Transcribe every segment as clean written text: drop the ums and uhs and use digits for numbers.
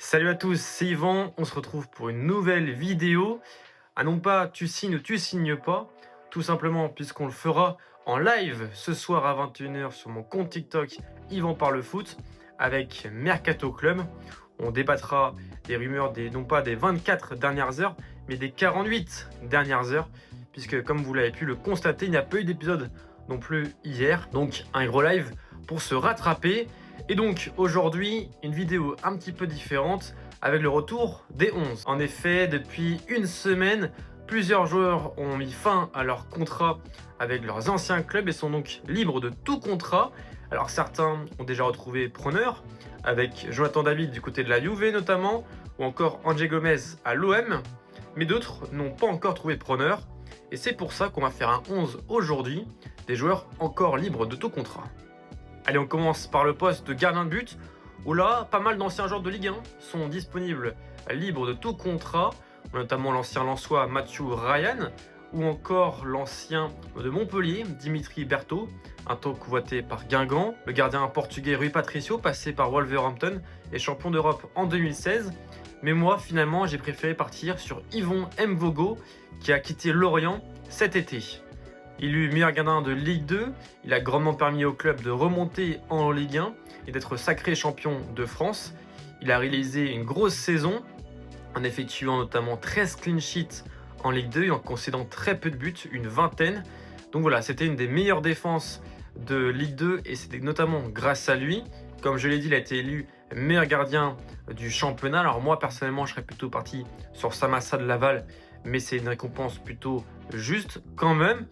Salut à tous, c'est Yvan, on se retrouve pour une nouvelle vidéo. Ah non pas tu signes ou tu signes pas, tout simplement puisqu'on le fera en live ce soir à 21 h sur mon compte TikTok Yvan parle foot avec Mercato Club. On débattra des rumeurs non pas des 24 dernières heures, mais des 48 dernières heures, puisque comme vous l'avez pu le constater, il n'y a pas eu d'épisode non plus hier. Donc un gros live pour se rattraper. Et donc aujourd'hui, une vidéo un petit peu différente avec le retour des 11. En effet, depuis une semaine, plusieurs joueurs ont mis fin à leur contrat avec leurs anciens clubs et sont donc libres de tout contrat. Alors certains ont déjà retrouvé preneur, avec Jonathan David du côté de la Juve notamment, ou encore Angel Gomez à l'OM, mais d'autres n'ont pas encore trouvé preneur. Et c'est pour ça qu'on va faire un 11 aujourd'hui, des joueurs encore libres de tout contrat. Allez, on commence par le poste de gardien de but, où là, pas mal d'anciens joueurs de Ligue 1 sont disponibles libres de tout contrat, notamment l'ancien Lensois Mathieu Ryan, ou encore l'ancien de Montpellier, Dimitri Berthaud, un temps convoité par Guingamp, le gardien portugais Rui Patricio, passé par Wolverhampton et champion d'Europe en 2016. Mais moi, finalement, j'ai préféré partir sur Yvon Mvogo, qui a quitté Lorient cet été. Élu meilleur gardien de Ligue 2, il a grandement permis au club de remonter en Ligue 1 et d'être sacré champion de France. Il a réalisé une grosse saison en effectuant notamment 13 clean sheets en Ligue 2 et en concédant très peu de buts, une vingtaine. Donc voilà, c'était une des meilleures défenses de Ligue 2 et c'était notamment grâce à lui. Comme je l'ai dit, il a été élu meilleur gardien du championnat. Alors moi, personnellement, je serais plutôt parti sur Samassa de Laval, mais c'est une récompense plutôt juste quand même.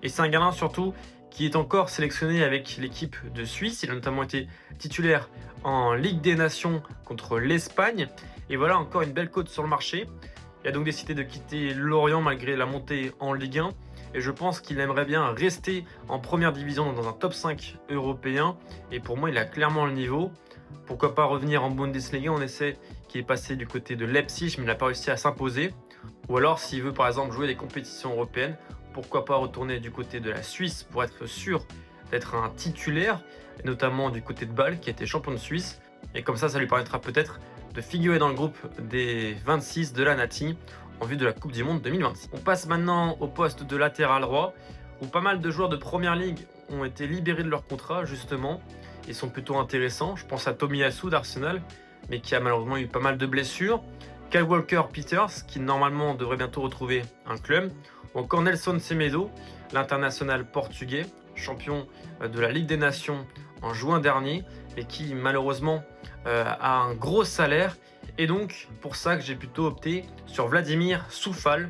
Et c'est un gardien surtout qui est encore sélectionné avec l'équipe de Suisse. Il a notamment été titulaire en Ligue des Nations contre l'Espagne. Et voilà, encore une belle cote sur le marché. Il a donc décidé de quitter Lorient malgré la montée en Ligue 1. Et je pense qu'il aimerait bien rester en première division dans un top 5 européen. Et pour moi, il a clairement le niveau. Pourquoi pas revenir en Bundesliga? On essaie qu'il est passé du côté de Leipzig, mais il n'a pas réussi à s'imposer. Ou alors, s'il veut par exemple jouer des compétitions européennes, pourquoi pas retourner du côté de la Suisse pour être sûr d'être un titulaire, notamment du côté de Bâle qui a été champion de Suisse. Et comme ça lui permettra peut-être de figurer dans le groupe des 26 de la Nati en vue de la Coupe du Monde 2026. On passe maintenant au poste de latéral droit, où pas mal de joueurs de Première Ligue ont été libérés de leur contrat justement, et sont plutôt intéressants. Je pense à Tomiyasu d'Arsenal, mais qui a malheureusement eu pas mal de blessures. Kyle Walker-Peters, qui normalement devrait bientôt retrouver un club. Ou encore Nelson Semedo, l'international portugais, champion de la Ligue des Nations en juin dernier, et qui malheureusement a un gros salaire. Et donc pour ça que j'ai plutôt opté sur Vladimir Soufal,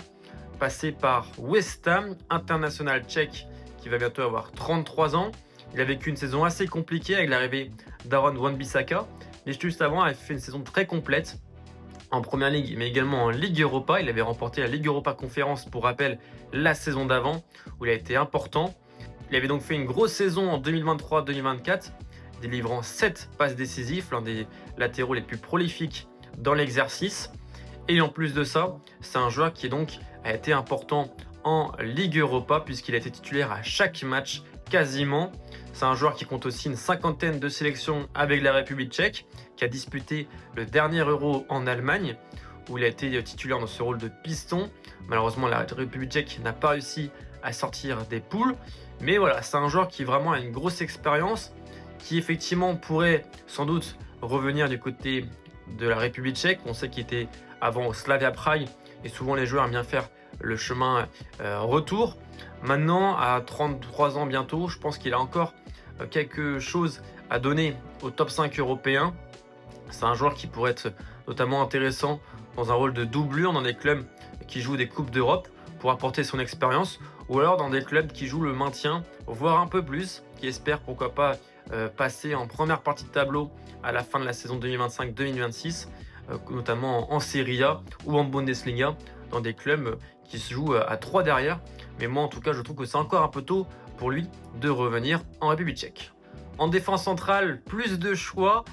passé par West Ham, international tchèque qui va bientôt avoir 33 ans. Il a vécu une saison assez compliquée avec l'arrivée d'Aaron Wan-Bissaka, mais juste avant il a fait une saison très complète en Première Ligue, mais également en Ligue Europa. Il avait remporté la Ligue Europa Conférence, pour rappel, la saison d'avant, où il a été important. Il avait donc fait une grosse saison en 2023-2024, délivrant 7 passes décisives, l'un des latéraux les plus prolifiques dans l'exercice. Et en plus de ça, c'est un joueur qui a été important en Ligue Europa, puisqu'il a été titulaire à chaque match, quasiment. C'est un joueur qui compte aussi une cinquantaine de sélections avec la République tchèque, qui a disputé le dernier Euro en Allemagne, où il a été titulaire dans ce rôle de piston. Malheureusement, la République tchèque n'a pas réussi à sortir des poules. Mais voilà, c'est un joueur qui vraiment a une grosse expérience, qui effectivement pourrait sans doute revenir du côté de la République tchèque. On sait qu'il était avant au Slavia Prague, et souvent les joueurs aiment bien faire le chemin retour. Maintenant, à 33 ans bientôt, je pense qu'il a encore quelque chose à donner au top 5 européen. C'est un joueur qui pourrait être notamment intéressant dans un rôle de doublure dans des clubs qui jouent des Coupes d'Europe pour apporter son expérience, ou alors dans des clubs qui jouent le maintien, voire un peu plus, qui espèrent pourquoi pas passer en première partie de tableau à la fin de la saison 2025-2026, notamment en Serie A ou en Bundesliga, dans des clubs qui se jouent à 3 derrière. Mais moi en tout cas je trouve que c'est encore un peu tôt pour lui de revenir en République tchèque. En défense centrale, plus de choix.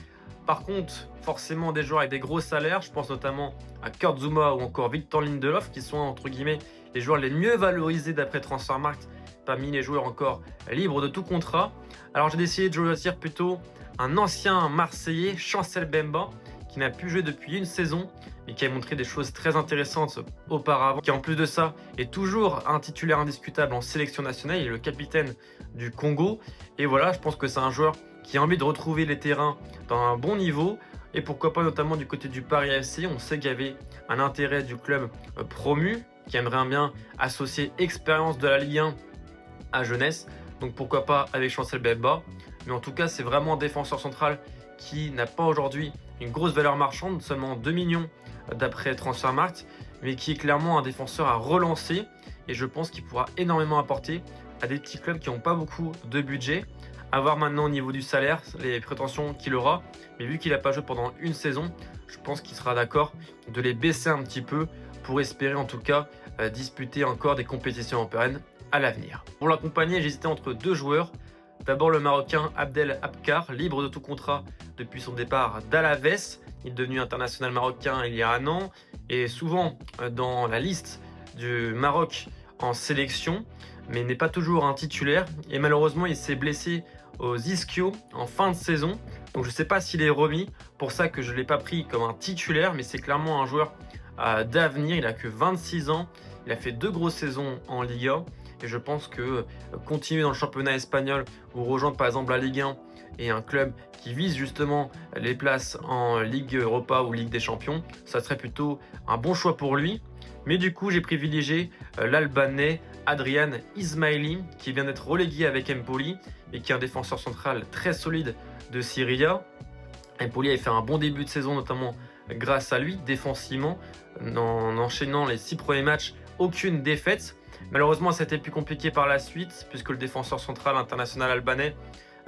Par contre, forcément des joueurs avec des gros salaires. Je pense notamment à Kurt Zouma ou encore Victor Lindelof, qui sont entre guillemets les joueurs les mieux valorisés d'après Transfermarkt parmi les joueurs encore libres de tout contrat. Alors j'ai décidé de choisir plutôt un ancien Marseillais, Chancel Bemba, qui n'a pu jouer depuis une saison, mais qui a montré des choses très intéressantes auparavant, qui en plus de ça est toujours un titulaire indiscutable en sélection nationale, il est le capitaine du Congo, et voilà, je pense que c'est un joueur qui a envie de retrouver les terrains dans un bon niveau, et pourquoi pas notamment du côté du Paris FC, on sait qu'il y avait un intérêt du club promu, qui aimerait bien associer expérience de la Ligue 1 à jeunesse, donc pourquoi pas avec Chancel Bemba, mais en tout cas c'est vraiment un défenseur central qui n'a pas aujourd'hui une grosse valeur marchande, seulement 2 millions d'après Transfermarkt, mais qui est clairement un défenseur à relancer, et je pense qu'il pourra énormément apporter à des petits clubs qui n'ont pas beaucoup de budget. À voir maintenant au niveau du salaire, les prétentions qu'il aura, mais vu qu'il n'a pas joué pendant une saison, je pense qu'il sera d'accord de les baisser un petit peu pour espérer en tout cas disputer encore des compétitions européennes à l'avenir. Pour l'accompagner, j'hésitais entre deux joueurs. D'abord le Marocain Abdel Abkar, libre de tout contrat depuis son départ d'Alaves. Il est devenu international marocain il y a un an et souvent dans la liste du Maroc en sélection, mais n'est pas toujours un titulaire. Et malheureusement, il s'est blessé aux ischio en fin de saison. Donc je ne sais pas s'il est remis. Pour ça que je ne l'ai pas pris comme un titulaire, mais c'est clairement un joueur d'avenir. Il a que 26 ans. Il a fait 2 grosses saisons en Liga. Et je pense que continuer dans le championnat espagnol ou rejoindre par exemple la Ligue 1 et un club qui vise justement les places en Ligue Europa ou Ligue des Champions, ça serait plutôt un bon choix pour lui. Mais du coup, j'ai privilégié l'Albanais Adrian Ismaili, qui vient d'être relégué avec Empoli et qui est un défenseur central très solide de Serie A. Empoli avait fait un bon début de saison, notamment grâce à lui, défensivement, en enchaînant les 6 premiers matchs, aucune défaite. Malheureusement, ça a été plus compliqué par la suite, puisque le défenseur central international albanais,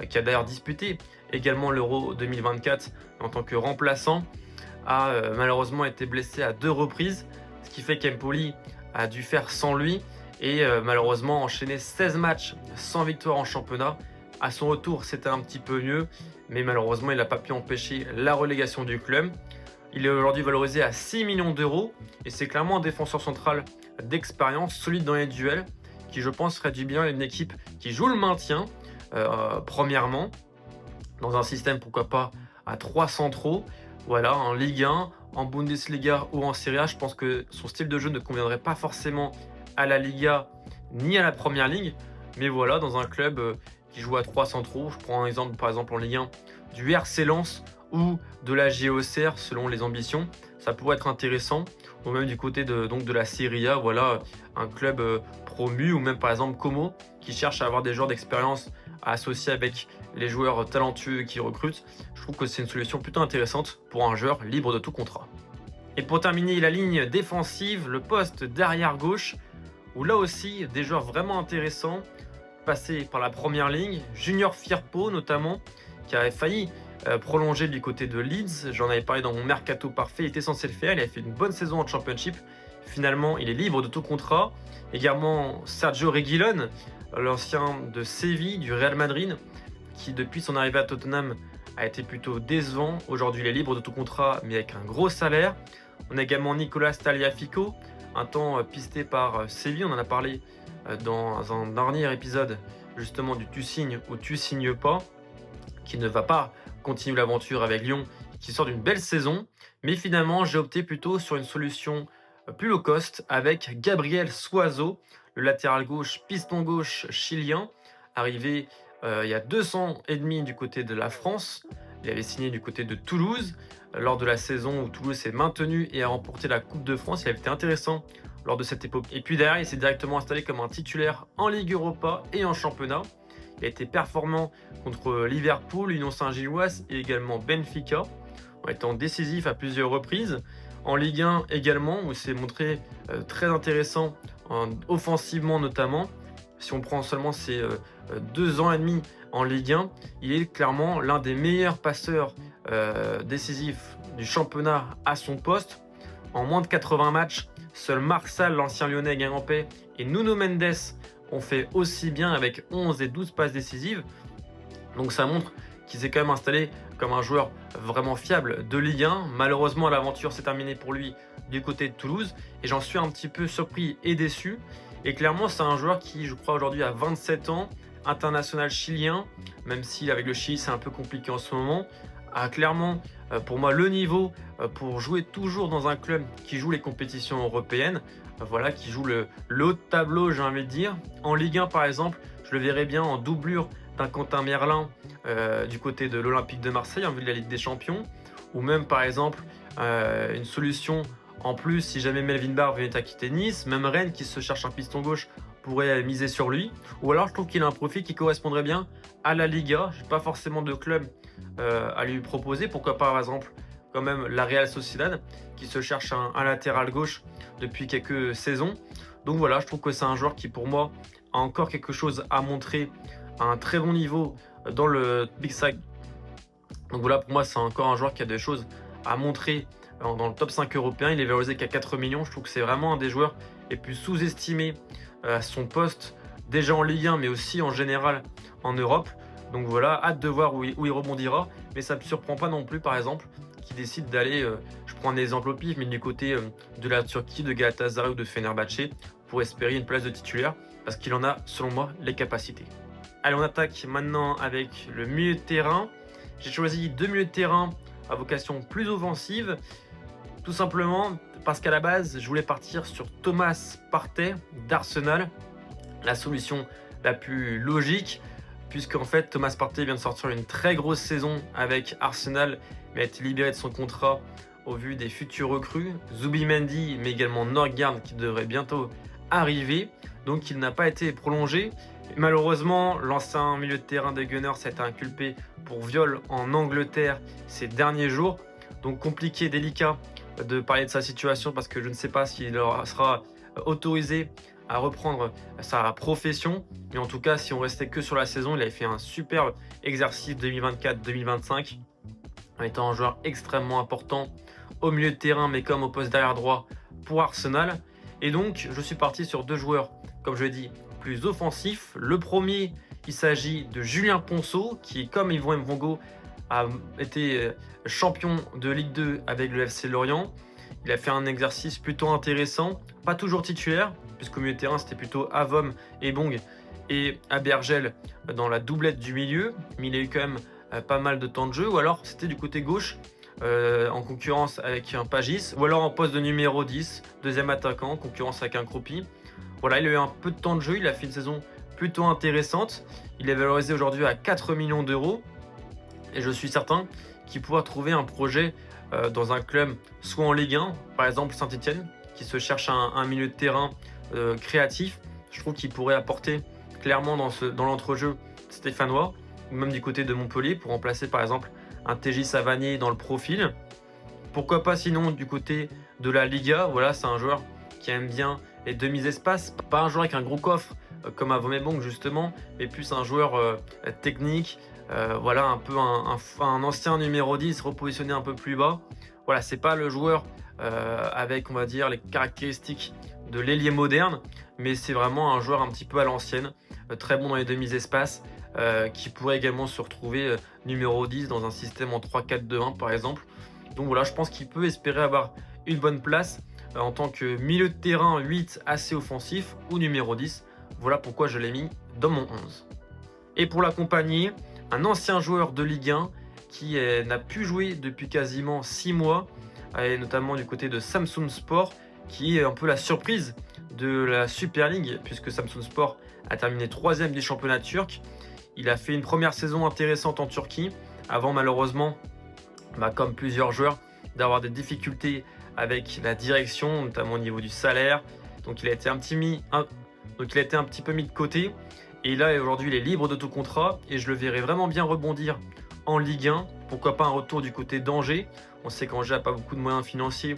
qui a d'ailleurs disputé également l'Euro 2024 en tant que remplaçant, a malheureusement été blessé à 2 reprises, ce qui fait qu'Empoli a dû faire sans lui et malheureusement enchaîner 16 matchs sans victoire en championnat. À son retour, c'était un petit peu mieux, mais malheureusement, il n'a pas pu empêcher la relégation du club. Il est aujourd'hui valorisé à 6 millions d'euros et c'est clairement un défenseur central d'expérience, solide dans les duels, qui je pense ferait du bien à une équipe qui joue le maintien, premièrement, dans un système pourquoi pas à 3 centraux, voilà, en Ligue 1, en Bundesliga ou en Serie A. Je pense que son style de jeu ne conviendrait pas forcément à la Liga ni à la Première Ligue, mais voilà, dans un club qui joue à 3 centraux, je prends un exemple par exemple en Ligue 1 du RC Lens ou de la GOCR selon les ambitions, ça pourrait être intéressant, ou même du côté de la Serie A, voilà, un club promu, ou même par exemple Como qui cherche à avoir des joueurs d'expérience à associer avec les joueurs talentueux qui recrutent. Je trouve que c'est une solution plutôt intéressante pour un joueur libre de tout contrat. Et pour terminer la ligne défensive, le poste d'arrière gauche, où là aussi des joueurs vraiment intéressants, passés par la première ligne, Junior Firpo notamment, qui avait failli prolonger du côté de Leeds. J'en avais parlé dans mon mercato parfait, il était censé le faire, il a fait une bonne saison en Championship. Finalement, il est libre de tout contrat. Également Sergio Reguilón, l'ancien de Séville, du Real Madrid, qui depuis son arrivée à Tottenham a été plutôt décevant. Aujourd'hui, il est libre de tout contrat, mais avec un gros salaire. On a également Nicolas Tagliafico, un temps pisté par Séville. On en a parlé dans un dernier épisode justement du tu signes ou tu signes pas, qui ne va pas continuer l'aventure avec Lyon, qui sort d'une belle saison. Mais finalement, j'ai opté plutôt sur une solution plus low cost avec Gabriel Suazo, le latéral gauche, piston gauche chilien, arrivé il y a 2 ans et demi du côté de la France. Il avait signé du côté de Toulouse lors de la saison où Toulouse s'est maintenu et a remporté la Coupe de France. Il avait été intéressant lors de cette époque. Et puis derrière, il s'est directement installé comme un titulaire en Ligue Europa et en championnat. Il a été performant contre Liverpool, Union Saint-Gilloise et également Benfica, en étant décisif à plusieurs reprises. En Ligue 1 également, où il s'est montré très intéressant, offensivement notamment. Si on prend seulement ses 2 ans et demi en Ligue 1, il est clairement l'un des meilleurs passeurs décisifs du championnat à son poste. En moins de 80 matchs, seul Marsal, l'ancien lyonnais Guingampais, et Nuno Mendes ont fait aussi bien avec 11 et 12 passes décisives. Donc ça montre qu'il s'est quand même installé comme un joueur vraiment fiable de Ligue 1. Malheureusement, l'aventure s'est terminée pour lui du côté de Toulouse et j'en suis un petit peu surpris et déçu. Et clairement, c'est un joueur qui, je crois, aujourd'hui a 27 ans, international chilien, même si avec le Chili c'est un peu compliqué en ce moment, a clairement, pour moi, le niveau pour jouer toujours dans un club qui joue les compétitions européennes, voilà, qui joue le haut de tableau, j'ai envie de dire. En Ligue 1, par exemple, je le verrais bien en doublure d'un Quentin Merlin du côté de l'Olympique de Marseille en vue de la Ligue des Champions, ou même, par exemple, une solution en plus si jamais Melvin Barr venait à quitter Nice, même Rennes qui se cherche un piston gauche pourrait miser sur lui. Ou alors je trouve qu'il a un profil qui correspondrait bien à la Liga. Je n'ai pas forcément de club à lui proposer. Pourquoi pas, par exemple, quand même la Real Sociedad qui se cherche un latéral gauche depuis quelques saisons. Donc voilà, je trouve que c'est un joueur qui pour moi a encore quelque chose à montrer à un très bon niveau dans le Big Side. Donc voilà, pour moi c'est encore un joueur qui a des choses à montrer dans le top 5 européen. Il est valorisé qu'à 4 millions. Je trouve que c'est vraiment un des joueurs les plus sous-estimés à son poste, déjà en Ligue 1 mais aussi en général en Europe. Donc voilà, hâte de voir où il rebondira. Mais ça ne me surprend pas non plus, par exemple, qu'il décide d'aller, je prends un exemple au pif, mais du côté de la Turquie, de Galatasaray ou de Fenerbahçe, pour espérer une place de titulaire, parce qu'il en a, selon moi, les capacités. Allez, on attaque maintenant avec le milieu de terrain. J'ai choisi 2 milieux de terrain à vocation plus offensive, tout simplement parce qu'à la base, je voulais partir sur Thomas Partey d'Arsenal, la solution la plus logique, puisqu'en fait Thomas Partey vient de sortir une très grosse saison avec Arsenal, mais a été libéré de son contrat au vu des futurs recrues, Zubimendi, mais également Norgard qui devrait bientôt arriver, donc il n'a pas été prolongé. Malheureusement, l'ancien milieu de terrain des Gunners a été inculpé pour viol en Angleterre ces derniers jours, donc compliqué, délicat de parler de sa situation parce que je ne sais pas s'il sera autorisé à reprendre sa profession, mais en tout cas si on restait que sur la saison, il avait fait un superbe exercice 2024-2025 en étant un joueur extrêmement important au milieu de terrain mais comme au poste d'arrière droit pour Arsenal. Et donc je suis parti sur 2 joueurs, comme je l'ai dit, plus offensifs. Le premier, il s'agit de Julien Ponceau qui, comme Yvan Mvongo, a été champion de Ligue 2 avec le FC Lorient. Il a fait un exercice plutôt intéressant, pas toujours titulaire, puisqu'au milieu de terrain c'était plutôt Avom et Bong et Abergel dans la doublette du milieu, mais il a eu quand même pas mal de temps de jeu, ou alors c'était du côté gauche en concurrence avec un Pagis, ou alors en poste de numéro 10, deuxième attaquant, en concurrence avec un Croupi. Voilà, il a eu un peu de temps de jeu, il a fait une saison plutôt intéressante, il est valorisé aujourd'hui à 4 millions d'euros, et je suis certain qu'il pourra trouver un projet dans un club, soit en Ligue 1, par exemple Saint-Etienne, qui se cherche un milieu de terrain créatif. Je trouve qu'il pourrait apporter clairement dans l'entrejeu stéphanois, ou même du côté de Montpellier, pour remplacer par exemple un TJ Savanier dans le profil. Pourquoi pas sinon du côté de la Liga, voilà, c'est un joueur qui aime bien les demi-espaces, pas un joueur avec un gros coffre comme Avomebong justement, mais plus un joueur technique, voilà, un peu un ancien numéro 10 repositionné un peu plus bas. Voilà, c'est pas le joueur avec, on va dire, les caractéristiques de l'ailier moderne, mais c'est vraiment un joueur un petit peu à l'ancienne, très bon dans les demi-espaces, qui pourrait également se retrouver numéro 10 dans un système en 3-4-2-1 par exemple. Donc voilà, je pense qu'il peut espérer avoir une bonne place en tant que milieu de terrain 8 assez offensif ou numéro 10. Voilà pourquoi je l'ai mis dans mon 11. Et pour l'accompagner, un ancien joueur de Ligue 1 qui n'a pu jouer depuis quasiment 6 mois, et notamment du côté de Samsun Spor, qui est un peu la surprise de la Super League, puisque Samsun Spor a terminé 3e du championnat turc. Il a fait une première saison intéressante en Turquie, avant malheureusement, comme plusieurs joueurs, d'avoir des difficultés avec la direction, notamment au niveau du salaire. Donc il a été un petit peu mis de côté. Et là, aujourd'hui, il est libre de tout contrat et je le verrai vraiment bien rebondir en Ligue 1. Pourquoi pas un retour du côté d'Angers. On sait qu'Angers n'a pas beaucoup de moyens financiers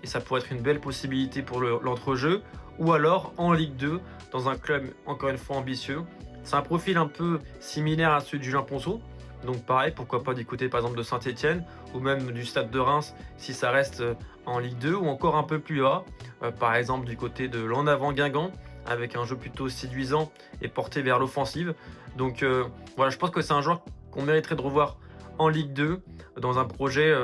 et ça pourrait être une belle possibilité pour l'entrejeu. Ou alors en Ligue 2, dans un club encore une fois ambitieux. C'est un profil un peu similaire à celui de Julien Ponceau. Donc pareil, pourquoi pas du côté par exemple de Saint-Etienne ou même du Stade de Reims si ça reste en Ligue 2 ou encore un peu plus bas. Par exemple du côté de l'En Avant Guingamp, avec un jeu plutôt séduisant et porté vers l'offensive. Donc voilà, je pense que c'est un joueur qu'on mériterait de revoir en Ligue 2 dans un projet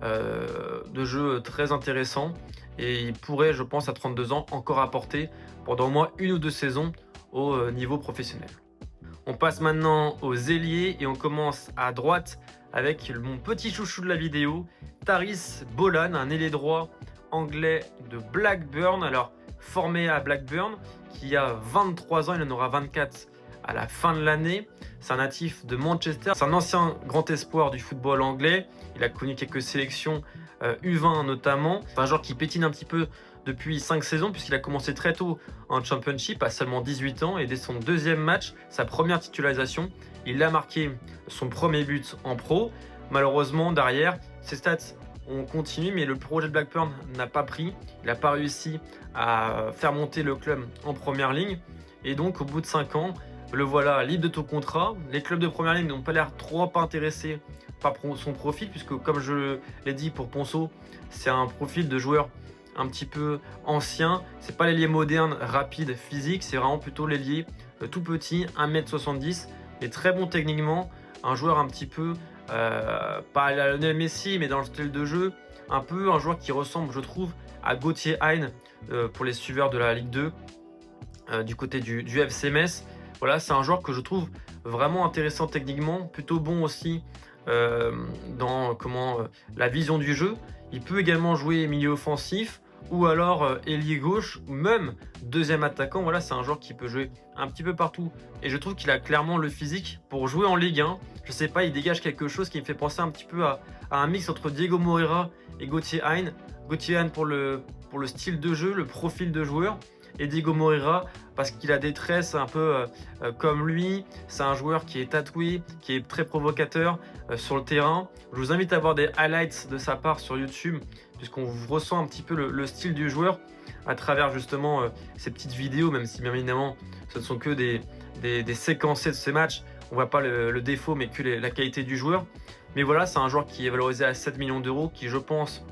de jeu très intéressant. Et il pourrait, je pense, à 32 ans, encore apporter pendant au moins 1 ou 2 saisons au niveau professionnel. On passe maintenant aux ailiers et on commence à droite avec mon petit chouchou de la vidéo, Taris Bolan, un ailier droit anglais de Blackburn. Alors, formé à Blackburn, qui a 23 ans, il en aura 24 à la fin de l'année. C'est un natif de Manchester. C'est un ancien grand espoir du football anglais. Il a connu quelques sélections U20 notamment. C'est un joueur qui pétine un petit peu depuis 5 saisons puisqu'il a commencé très tôt en Championship à seulement 18 ans et dès son deuxième match, sa première titularisation, il a marqué son premier but en pro. Malheureusement, derrière, ses stats ont continué mais le projet de Blackburn n'a pas pris. Il n'a pas réussi à faire monter le club en première ligne et donc au bout de 5 ans, le voilà libre de tout contrat. Les clubs de première ligne n'ont pas l'air trop intéressés par son profil puisque comme je l'ai dit pour Ponceau, c'est un profil de joueur un petit peu ancien. C'est pas l'ailier moderne, rapide, physique, c'est vraiment plutôt l'ailier tout petit, 1m70, mais très bon techniquement. Un joueur un petit peu, pas Lionel Messi, mais dans le style de jeu, un peu un joueur qui ressemble, je trouve, à Gauthier Hein pour les suiveurs de la Ligue 2 du côté du FC Metz. Voilà, c'est un joueur que je trouve vraiment intéressant techniquement, plutôt bon aussi dans la vision du jeu. Il peut également jouer milieu offensif ou alors ailier gauche ou même deuxième attaquant. Voilà, c'est un joueur qui peut jouer un petit peu partout et je trouve qu'il a clairement le physique pour jouer en Ligue 1. Je sais pas, il dégage quelque chose qui me fait penser un petit peu à un mix entre Diego Moreira et Gauthier Hein. Gauthier Hein pour le style de jeu, le profil de joueur, et Diego Moreira parce qu'il a des tresses un peu comme lui. C'est un joueur qui est tatoué, qui est très provocateur sur le terrain. Je vous invite à voir des highlights de sa part sur YouTube puisqu'on ressent un petit peu le style du joueur à travers justement ces petites vidéos, même si bien évidemment ce ne sont que des séquencés de ces matchs. On voit pas le défaut mais que la qualité du joueur. Mais voilà, c'est un joueur qui est valorisé à 7 millions d'euros qui, je pense,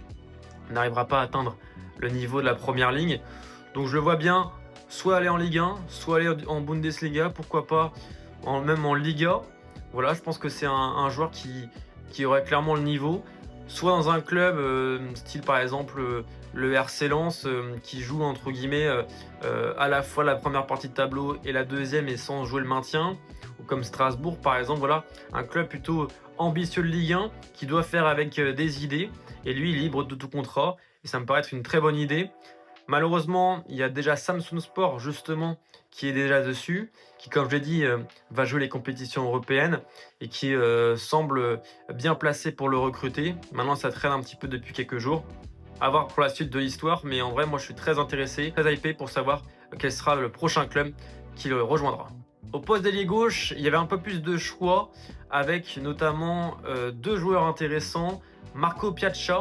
n'arrivera pas à atteindre le niveau de la première ligne. Donc je le vois bien soit aller en Ligue 1, soit aller en Bundesliga, pourquoi pas même en Liga. Voilà, je pense que c'est un joueur qui aurait clairement le niveau. Soit dans un club style par exemple le RC Lens qui joue entre guillemets à la fois la première partie de tableau et la deuxième et sans jouer le maintien. Ou comme Strasbourg par exemple, voilà, un club plutôt ambitieux de Ligue 1 qui doit faire avec des idées. Et lui, il est libre de tout contrat. Et ça me paraît être une très bonne idée. Malheureusement, il y a déjà Samsung Sport justement qui est déjà dessus, qui comme je l'ai dit va jouer les compétitions européennes et qui semble bien placé pour le recruter. Maintenant ça traîne un petit peu depuis quelques jours. À voir pour la suite de l'histoire, mais en vrai moi je suis très intéressé, très hypé pour savoir quel sera le prochain club qui le rejoindra. Au poste d'ailier gauche, il y avait un peu plus de choix avec notamment deux joueurs intéressants. Marco Piazza,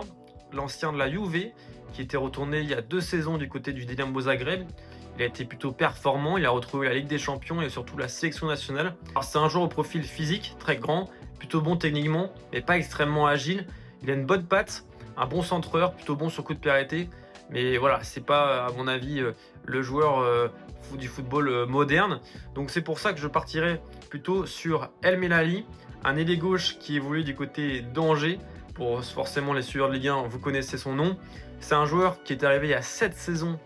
l'ancien de la Juve, qui était retourné il y a 2 saisons du côté du Dinamo Zagreb. Il a été plutôt performant, il a retrouvé la Ligue des Champions et surtout la sélection nationale. Alors c'est un joueur au profil physique, très grand, plutôt bon techniquement, mais pas extrêmement agile. Il a une bonne patte, un bon centreur, plutôt bon sur coup de pied arrêté. Mais voilà, c'est pas à mon avis le joueur du football moderne. Donc c'est pour ça que je partirais plutôt sur El Melali, un ailier gauche qui évolue du côté d'Angers. Pour forcément les suiveurs de Ligue 1, vous connaissez son nom. C'est un joueur qui est arrivé il y a 7 saisons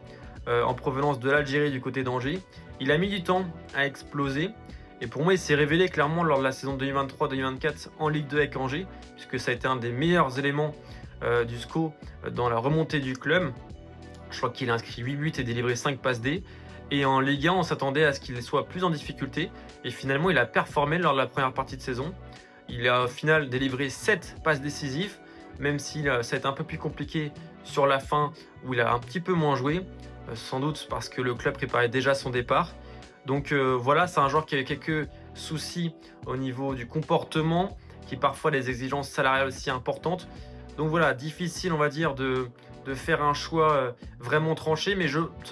en provenance de l'Algérie du côté d'Angers. Il a mis du temps à exploser et pour moi il s'est révélé clairement lors de la saison 2023-2024 en Ligue 2 avec Angers puisque ça a été un des meilleurs éléments du SCO dans la remontée du club. Je crois qu'il a inscrit 8 buts et délivré 5 passes D. Et en Ligue 1 on s'attendait à ce qu'il soit plus en difficulté et finalement il a performé lors de la première partie de saison. Il a au final délivré 7 passes décisives, même si ça a été un peu plus compliqué sur la fin où il a un petit peu moins joué, sans doute parce que le club préparait déjà son départ. Donc voilà, c'est un joueur qui avait quelques soucis au niveau du comportement, qui parfois des exigences salariales aussi importantes. Donc voilà, difficile on va dire de faire un choix vraiment tranché, mais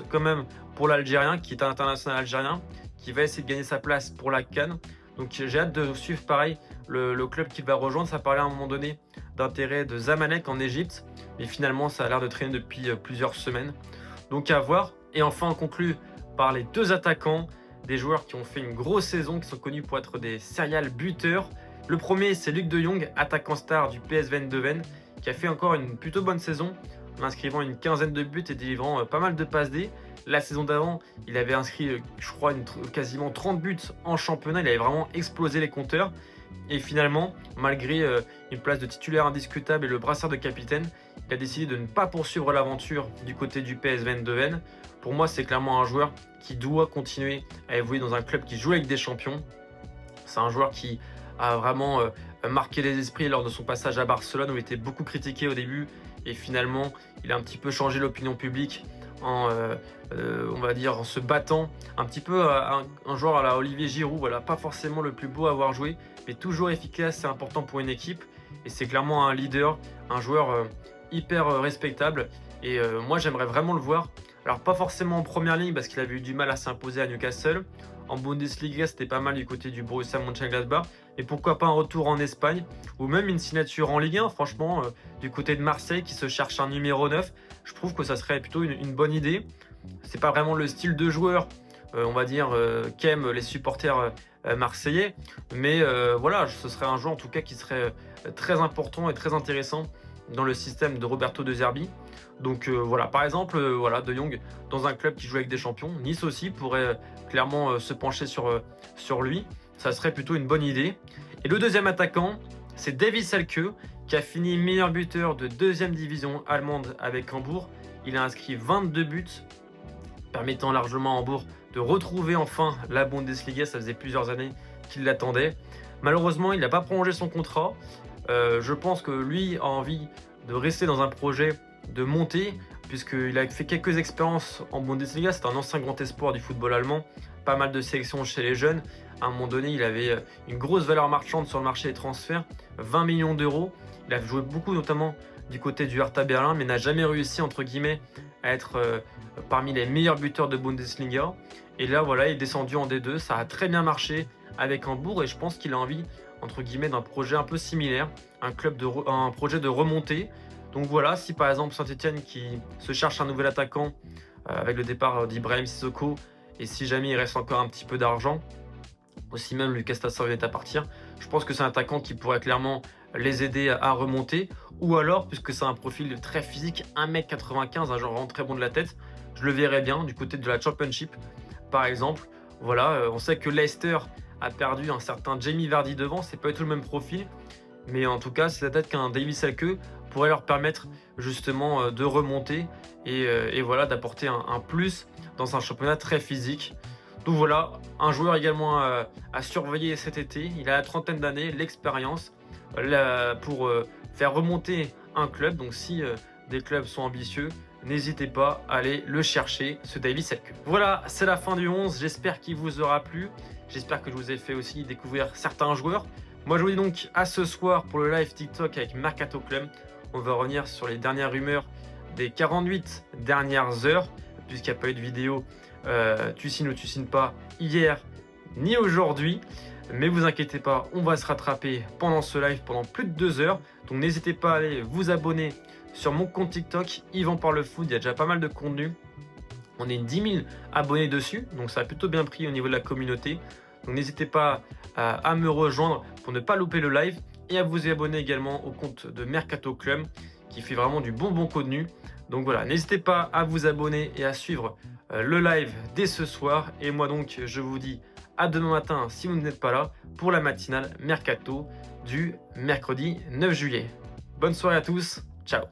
quand même pour l'Algérien, qui est un international algérien, qui va essayer de gagner sa place pour la CAN. Donc j'ai hâte de suivre pareil le club qu'il va rejoindre. Ça parlait à un moment donné d'intérêt de Zamalek en Égypte, mais finalement ça a l'air de traîner depuis plusieurs semaines. Donc à voir. Et enfin on conclut par les deux attaquants, des joueurs qui ont fait une grosse saison, qui sont connus pour être des serial buteurs. Le premier c'est Luc de Jong, attaquant star du PSV Eindhoven, qui a fait encore une plutôt bonne saison, en inscrivant une quinzaine de buts et délivrant pas mal de passes D. La saison d'avant, il avait inscrit, je crois, quasiment 30 buts en championnat. Il avait vraiment explosé les compteurs. Et finalement, malgré une place de titulaire indiscutable et le brassard de capitaine, il a décidé de ne pas poursuivre l'aventure du côté du PSV Eindhoven. Pour moi, c'est clairement un joueur qui doit continuer à évoluer dans un club qui joue avec des champions. C'est un joueur qui a vraiment marqué les esprits lors de son passage à Barcelone, où il était beaucoup critiqué au début. Et finalement, il a un petit peu changé l'opinion publique en, on va dire, en se battant un petit peu un joueur à la Olivier Giroud. Voilà, pas forcément le plus beau à avoir joué, mais toujours efficace, c'est important pour une équipe. Et c'est clairement un leader, un joueur hyper respectable. Et moi, j'aimerais vraiment le voir. Alors, pas forcément en première ligne parce qu'il avait eu du mal à s'imposer à Newcastle. En Bundesliga, c'était pas mal du côté du Borussia Mönchengladbach. Et pourquoi pas un retour en Espagne ou même une signature en Ligue 1, franchement, du côté de Marseille qui se cherche un numéro 9. Je trouve que ça serait plutôt une bonne idée. C'est pas vraiment le style de joueur, on va dire, qu'aiment les supporters marseillais. Mais voilà, ce serait un joueur en tout cas qui serait très important et très intéressant dans le système de Roberto De Zerbi. Donc voilà, par exemple, voilà, De Jong dans un club qui joue avec des champions. Nice aussi pourrait clairement se pencher sur lui. Ça serait plutôt une bonne idée. Et le deuxième attaquant, c'est Davy Selke, qui a fini meilleur buteur de deuxième division allemande avec Hambourg. Il a inscrit 22 buts, permettant largement à Hambourg de retrouver enfin la Bundesliga. Ça faisait plusieurs années qu'il l'attendait. Malheureusement, il n'a pas prolongé son contrat. Je pense que lui a envie de rester dans un projet de montée, puisqu'il a fait quelques expériences en Bundesliga. C'est un ancien grand espoir du football allemand, pas mal de sélections chez les jeunes. À un moment donné, il avait une grosse valeur marchande sur le marché des transferts, 20 millions d'euros. Il a joué beaucoup, notamment du côté du Hertha Berlin, mais n'a jamais réussi, entre guillemets, à être parmi les meilleurs buteurs de Bundesliga. Et là, voilà, il est descendu en D2. Ça a très bien marché avec Hambourg et je pense qu'il a envie, entre guillemets, d'un projet un peu similaire, un projet de remontée. Donc voilà, si par exemple Saint-Etienne qui se cherche un nouvel attaquant avec le départ d'Ibrahim Sissoko, et si jamais il reste encore un petit peu d'argent, aussi même Lucas Tassar est à partir, je pense que c'est un attaquant qui pourrait clairement les aider à remonter. Ou alors, puisque c'est un profil très physique, 1m95, un genre vraiment très bon de la tête, je le verrais bien du côté de la Championship, par exemple. Voilà, on sait que Leicester a perdu un certain Jamie Vardy devant, c'est pas du tout le même profil, mais en tout cas, c'est peut-être qu'un Davy Selke pourrait leur permettre justement de remonter et voilà, d'apporter un plus dans un championnat très physique. Donc voilà, un joueur également à surveiller cet été. Il a la trentaine d'années, l'expérience pour faire remonter un club. Donc si des clubs sont ambitieux, n'hésitez pas à aller le chercher, ce Davy Selke. Voilà, c'est la fin du 11. J'espère qu'il vous aura plu. J'espère que je vous ai fait aussi découvrir certains joueurs. Moi, je vous dis donc à ce soir pour le live TikTok avec Mercato Club. On va revenir sur les dernières rumeurs des 48 dernières heures, puisqu'il n'y a pas eu de vidéo tu signes ou tu signes pas hier ni aujourd'hui. Mais vous inquiétez pas, on va se rattraper pendant ce live pendant plus de 2 heures. Donc n'hésitez pas à aller vous abonner sur mon compte TikTok, Yvan Parle Foot. Il y a déjà pas mal de contenu. On est 10 000 abonnés dessus, donc ça a plutôt bien pris au niveau de la communauté. Donc n'hésitez pas à me rejoindre pour ne pas louper le live et à vous abonner également au compte de Mercato Club qui fait vraiment du bon contenu. Donc voilà, n'hésitez pas à vous abonner et à suivre le live dès ce soir. Et moi donc, je vous dis à demain matin si vous n'êtes pas là pour la matinale Mercato du mercredi 9 juillet. Bonne soirée à tous, ciao.